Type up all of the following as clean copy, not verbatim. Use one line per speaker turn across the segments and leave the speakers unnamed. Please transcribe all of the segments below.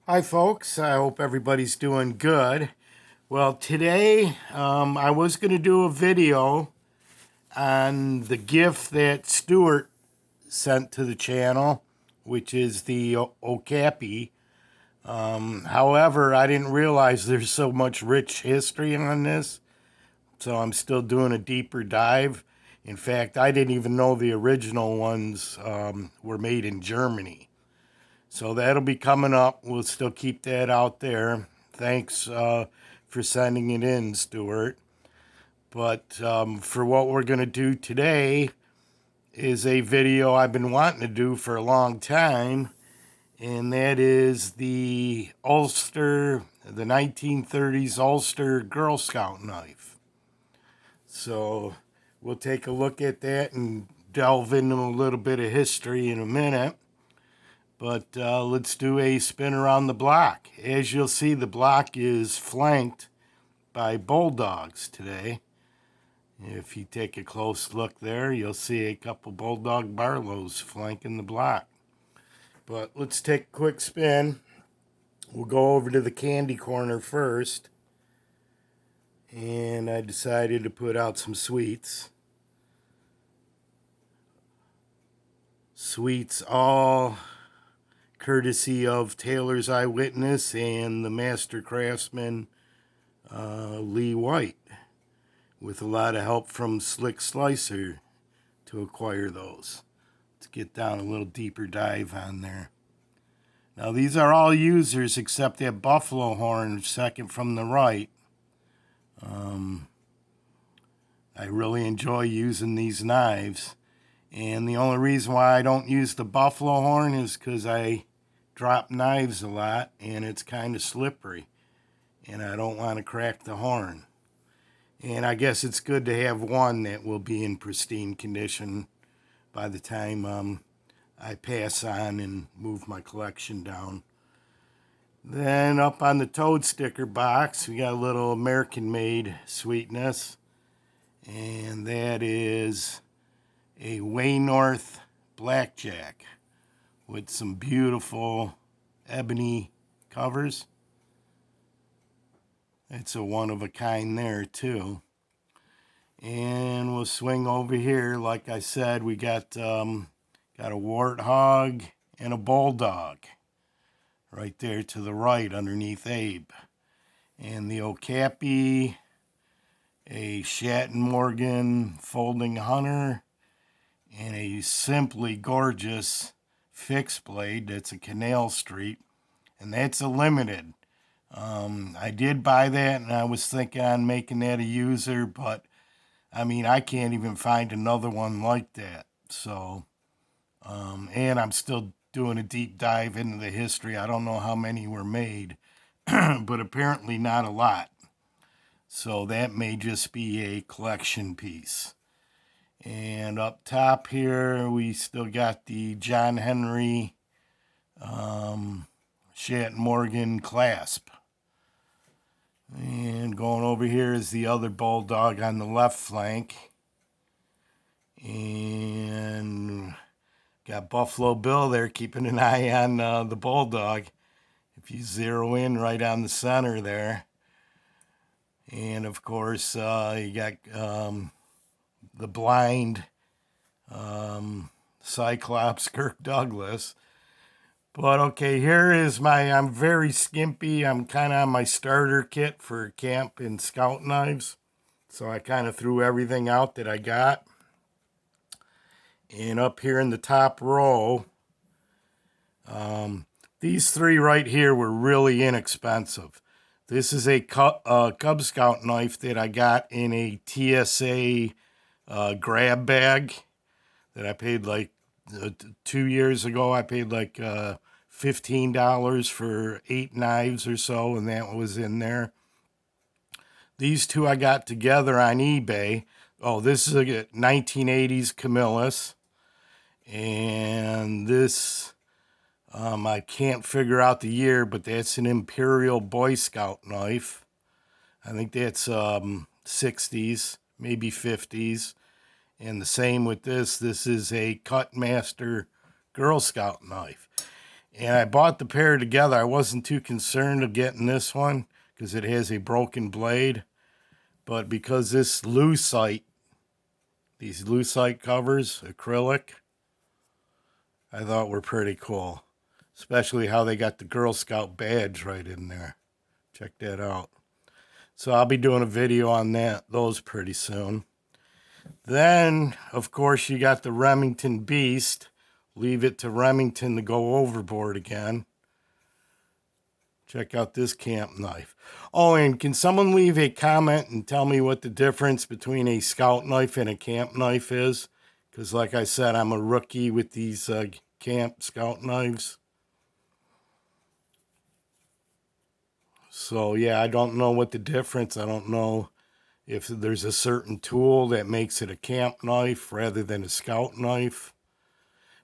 Hi, folks. I hope everybody's doing good. Well, today I was going to do a video on the gift that Stuart sent to the channel, which is the Okapi. However, I didn't realize there's so much rich history on this, so I'm still doing a deeper dive. In fact, I didn't even know the original ones were made in Germany. So that'll be coming up. We'll still keep that out there. Thanks for sending it in, Stuart. But for what we're going to do today is a video I've been wanting to do for a long time, and that is the Ulster, the 1930s Ulster Girl Scout knife. So we'll take a look at that and delve into a little bit of history in a minute. But let's do a spin around the block. As you'll see, the block is flanked by bulldogs today. If you take a close look there, you'll see a couple bulldog Barlows flanking the block. But let's take a quick spin. We'll go over to the candy corner first. And I decided to put out some sweets. Sweets all courtesy of Taylor's Eyewitness and the master craftsman Lee White, with a lot of help from Slick Slicer to acquire those. Let's get down a little deeper dive on there. Now these are all users except that buffalo horn second from the right. I really enjoy using these knives, and the only reason why I don't use the buffalo horn is because I drop knives a lot and it's kind of slippery and I don't want to crack the horn. And I guess it's good to have one that will be in pristine condition by the time I pass on and move my collection down. Then up on the toad sticker box, we got a little American-made sweetness, and that is a Way North Blackjack with some beautiful ebony covers. It's a one of a kind there too. And we'll swing over here. Like I said, we got a warthog and a bulldog right there to the right underneath Abe. And the Okapi, a Shatton Morgan folding hunter, and a simply gorgeous fixed blade. That's a Canal Street, and that's a limited. I did buy that, and I was thinking on making that a user, but I mean, I can't even find another one like that. So, and I'm still doing a deep dive into the history. I don't know how many were made, but apparently not a lot. So that may just be a collection piece. And up top here, we still got the John Henry Shat Morgan clasp. And going over here is the other bulldog on the left flank. And got Buffalo Bill there keeping an eye on the bulldog. If you zero in right on the center there. And of course, you got the blind Cyclops Kirk Douglas. But okay, here is I'm very skimpy. I'm kind of on my starter kit for camp and scout knives. So I kind of threw everything out that I got. And up here in the top row, these three right here were really inexpensive. This is a Cub Scout knife that I got in a TSA grab bag that I paid like 2 years ago. I paid like $15 for 8 knives or so, and that was in there. These two I got together on eBay. Oh, this is a 1980's Camillus. And this, I can't figure out the year, but that's an Imperial Boy Scout knife. I think that's 60s, maybe 50s. And the same with this. This is a Cutmaster Girl Scout knife. And I bought the pair together. I wasn't too concerned of getting this one because it has a broken blade. But because this lucite, these lucite covers, acrylic, I thought were pretty cool. Especially how they got the Girl Scout badge right in there. Check that out. So I'll be doing a video on those pretty soon. Then, of course, you got the Remington Beast. Leave it to Remington to go overboard again. Check out this camp knife. Oh, and can someone leave a comment and tell me what the difference between a scout knife and a camp knife is? Because like I said, I'm a rookie with these camp scout knives. So yeah, I don't know what the difference. I don't know if there's a certain tool that makes it a camp knife rather than a scout knife.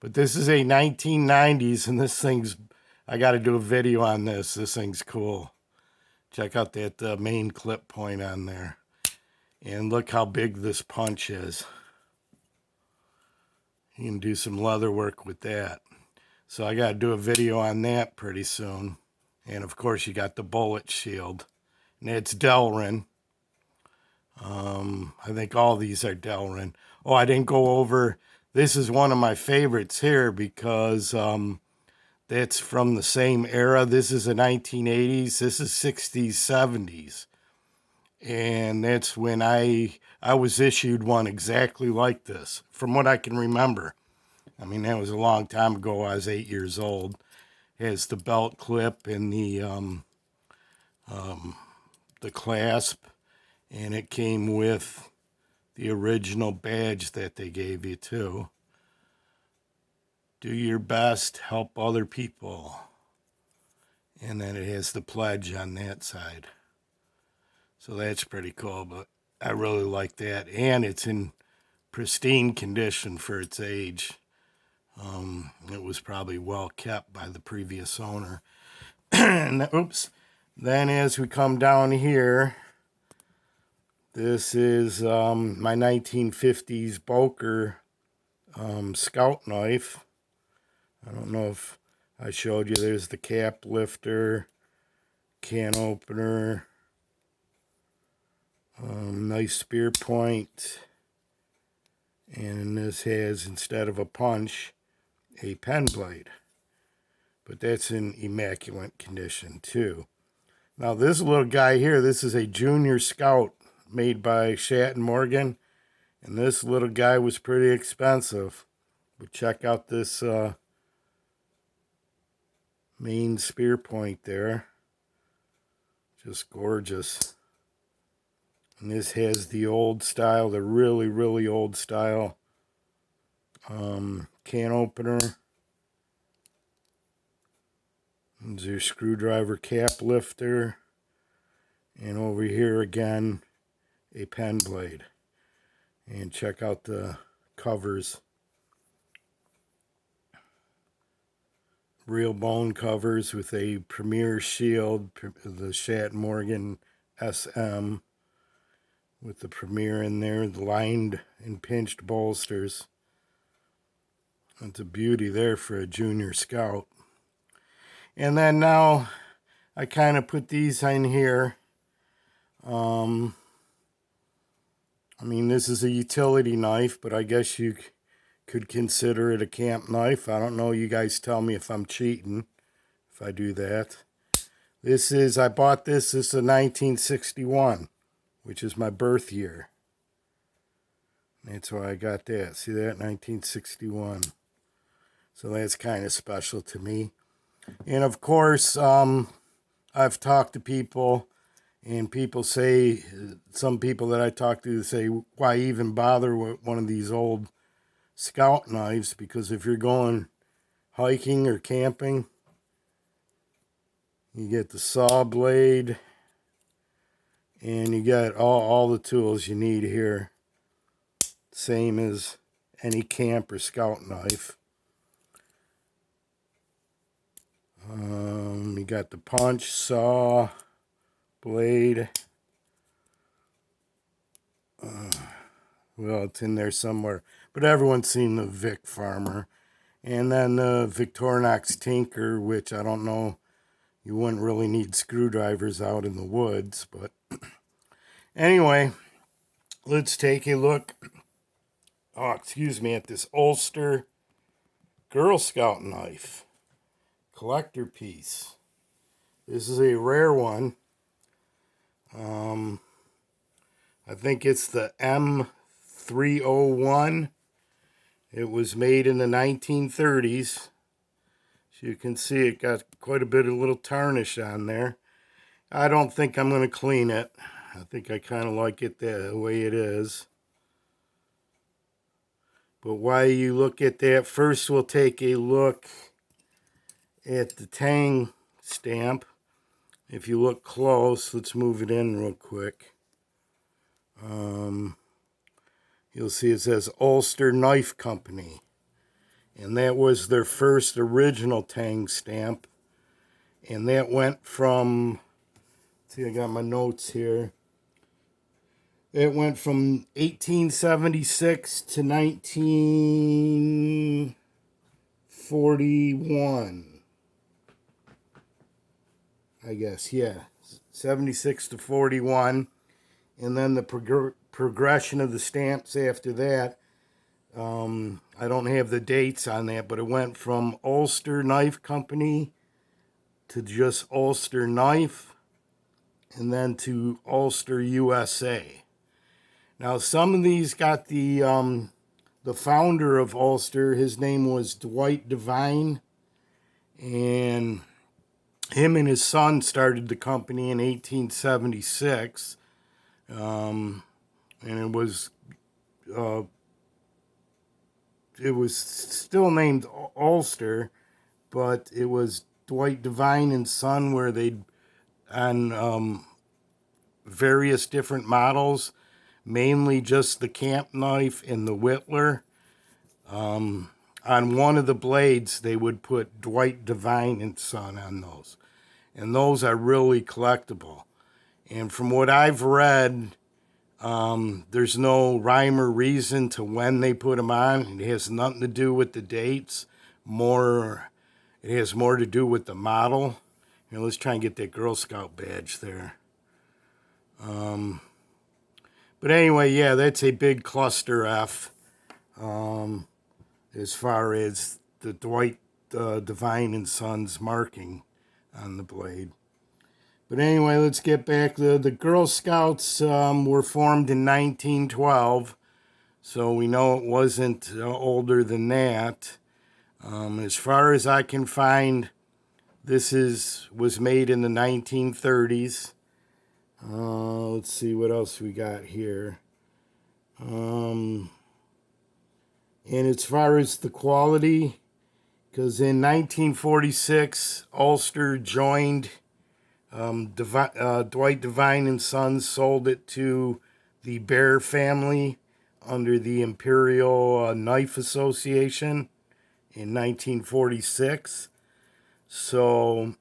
But this is a 1990's, and this thing's, I got to do a video on this. This thing's cool. Check out that main clip point on there. And look how big this punch is. You can do some leather work with that. So I got to do a video on that pretty soon. And of course you got the bullet shield. And it's Delrin. I think all these are Delrin. Oh, I didn't go over, this is one of my favorites here because that's from the same era. This is the 1980's. This is 60s, 70s. And that's when I was issued one exactly like this, from what I can remember. I mean, that was a long time ago. I was 8 years old. It has the belt clip and the clasp, and it came with the original badge that they gave you too. Do your best, help other people. And then it has the pledge on that side. So that's pretty cool, but I really like that. And it's in pristine condition for its age. It was probably well kept by the previous owner. And, oops. Then as we come down here, this is my 1950's Boker scout knife. I don't know if I showed you. There's the cap lifter, can opener, nice spear point, and this has, instead of a punch, a pen blade. But that's in immaculate condition too. Now this little guy here, this is a Junior Scout made by Shat and Morgan, and this little guy was pretty expensive. But check out this main spear point there. Just gorgeous. And this has the old style, the really, really old style can opener. There's your screwdriver cap lifter. And over here again, a pen blade. And check out the covers. Real bone covers with a Premier Shield, the Shat Morgan SM, with the Premier in there, the lined and pinched bolsters. That's a beauty there for a Junior Scout. And then now I kind of put these in here. I mean, this is a utility knife, but I guess you could consider it a camp knife. I don't know. You guys tell me if I'm cheating if I do that. This is, I bought this. This is a 1961, which is my birth year. That's why I got that. See that? 1961. So that's kind of special to me. And of course, I've talked to people, and people say, some people that I talk to say, why even bother with one of these old scout knives? Because if you're going hiking or camping, you get the saw blade, and you got all the tools you need here. Same as any camp or scout knife. You got the punch, saw, blade. Well, it's in there somewhere. But everyone's seen the Vic Farmer. And then the Victorinox Tinker, which I don't know, you wouldn't really need screwdrivers out in the woods. But anyway, let's take a look, at this Ulster Girl Scout knife. Collector piece. This is a rare one. I think it's the M301. It was made in the 1930's. As you can see, it got quite a bit of little tarnish on there. I don't think I'm going to clean it. I think I kind of like it the way it is. But while you look at that, first we'll take a look at the Tang stamp. If you look close, let's move it in real quick. You'll see it says Ulster Knife Company. And that was their first original Tang stamp. And that went from, see, I got my notes here. It went from 1876 to 1941. I guess, yeah. 76 to 41. And then the progression of the stamps after that, I don't have the dates on that, but it went from Ulster Knife Company to just Ulster Knife, and then to Ulster USA. Now, some of these got the founder of Ulster. His name was Dwight Devine, and him and his son started the company in 1876, and it was still named Ulster, but it was Dwight Devine and Son, where they'd on various different models, mainly just the camp knife and the whittler. On one of the blades, they would put Dwight Devine and Son on those. And those are really collectible. And from what I've read, there's no rhyme or reason to when they put them on. It has nothing to do with the dates. It has more to do with the model. Let's try and get that Girl Scout badge there. But anyway, yeah, that's a big cluster F as far as the Dwight Devine and Sons marking on the blade. But anyway, let's get back. The Girl Scouts were formed in 1912, so we know it wasn't older than that. As far as I can find, this was made in the 1930's. Let's see what else we got here. And as far as the quality, because in 1946, Ulster joined Dwight Devine and Sons, sold it to the Bear family under the Imperial Knife Association in 1946. So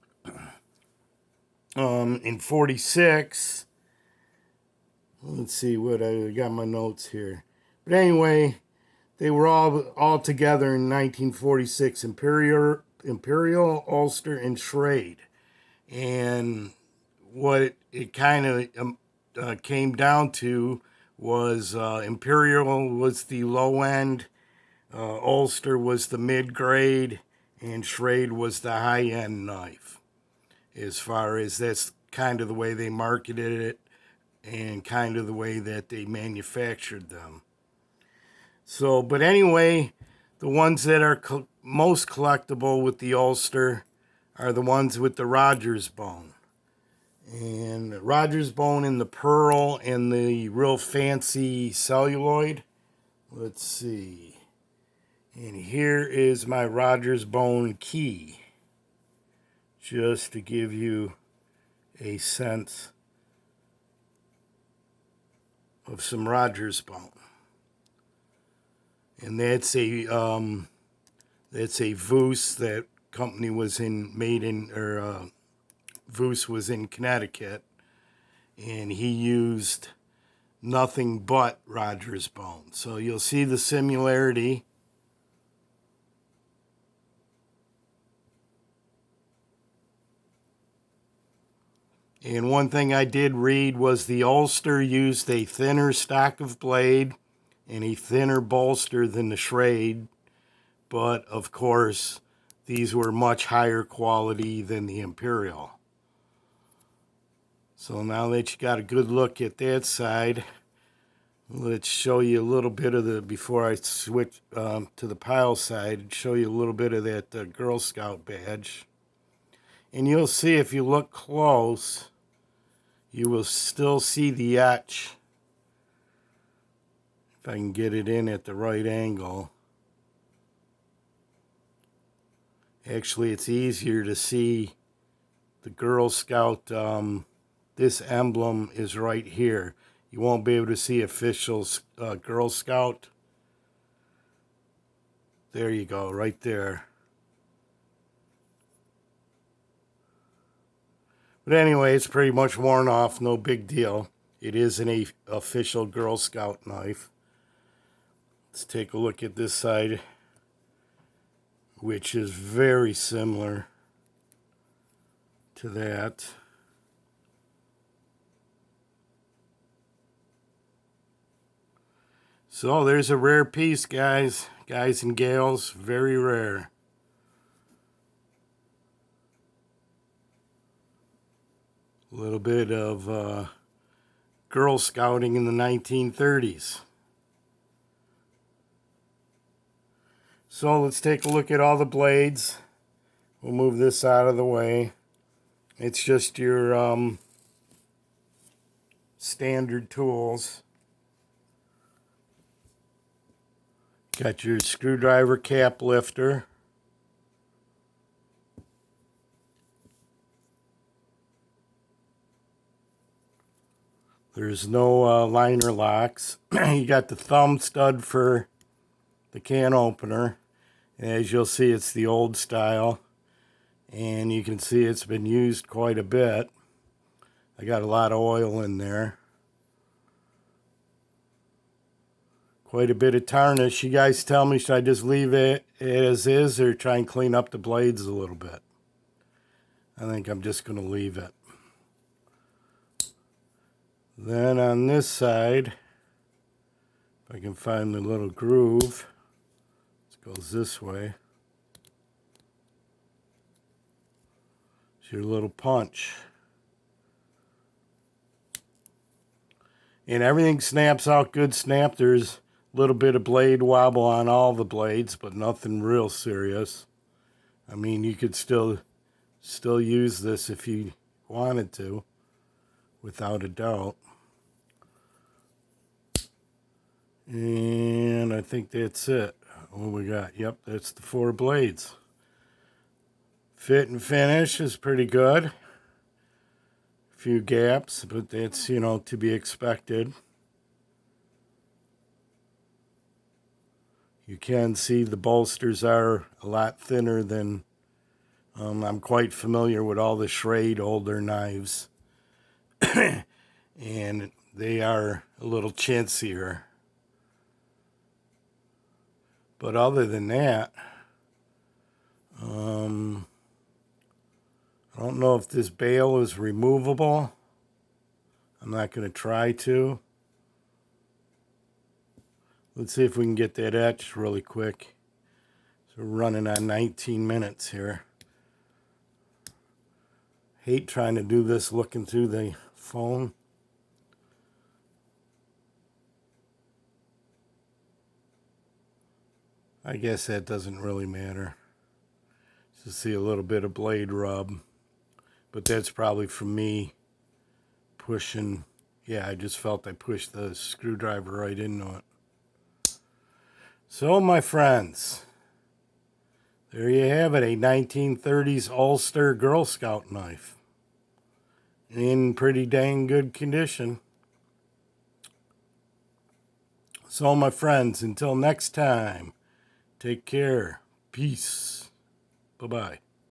in 46, let's see what I got my notes here. But anyway, they were all together in 1946, Imperial, Ulster, and Schrade. And what it kind of came down to was Imperial was the low end, Ulster was the mid grade, and Schrade was the high end knife. As far as that's kind of the way they marketed it and kind of the way that they manufactured them. So, but anyway, the ones that are most collectible with the Ulster are the ones with the Rogers bone. And the Rogers bone and the pearl and the real fancy celluloid. Let's see. And here is my Rogers bone key, just to give you a sense of some Rogers bone. And that's a Voos. That company was Voos was in Connecticut, and he used nothing but Rogers bone. So you'll see the similarity. And one thing I did read was the Ulster used a thinner stock of blade and a thinner bolster than the Schrade. But, of course, these were much higher quality than the Imperial. So now that you got a good look at that side, let's show you a little bit of the, before I switch to the pile side, show you a little bit of that Girl Scout badge. And you'll see if you look close, you will still see the etch. If I can get it in at the right angle. Actually, it's easier to see the Girl Scout. This emblem is right here. You won't be able to see official Girl Scout. There you go, right there. But anyway, it's pretty much worn off, no big deal. It is an official Girl Scout knife. Let's take a look at this side, which is very similar to that. So there's a rare piece, guys and gals, very rare. A little bit of Girl Scouting in the 1930s. So let's take a look at all the blades. We'll move this out of the way. It's just your standard tools. Got your screwdriver cap lifter. There's no liner locks. You got the thumb stud for the can opener. As you'll see, it's the old style. And you can see it's been used quite a bit. I got a lot of oil in there. Quite a bit of tarnish. You guys tell me, should I just leave it as is or try and clean up the blades a little bit? I think I'm just going to leave it. Then on this side, if I can find the little groove, it goes this way. It's your little punch. And everything snaps out good snap. There's a little bit of blade wobble on all the blades, but nothing real serious. I mean, you could still use this if you wanted to, without a doubt. And I think that's it. What we got? Yep, that's the 4 blades. Fit and finish is pretty good. A few gaps, but that's, you know, to be expected. You can see the bolsters are a lot thinner than, I'm quite familiar with all the Schrade older knives. And they are a little chintzier. But other than that, I don't know if this bail is removable. I'm not going to try to. Let's see if we can get that etched really quick. So we're running on 19 minutes here. Hate trying to do this looking through the phone. I guess that doesn't really matter. Just see a little bit of blade rub. But that's probably from me pushing. Yeah, I just felt I pushed the screwdriver right into it. So, my friends, there you have it, a 1930s Ulster Girl Scout knife. In pretty dang good condition. So, my friends, until next time, take care. Peace. Bye-bye.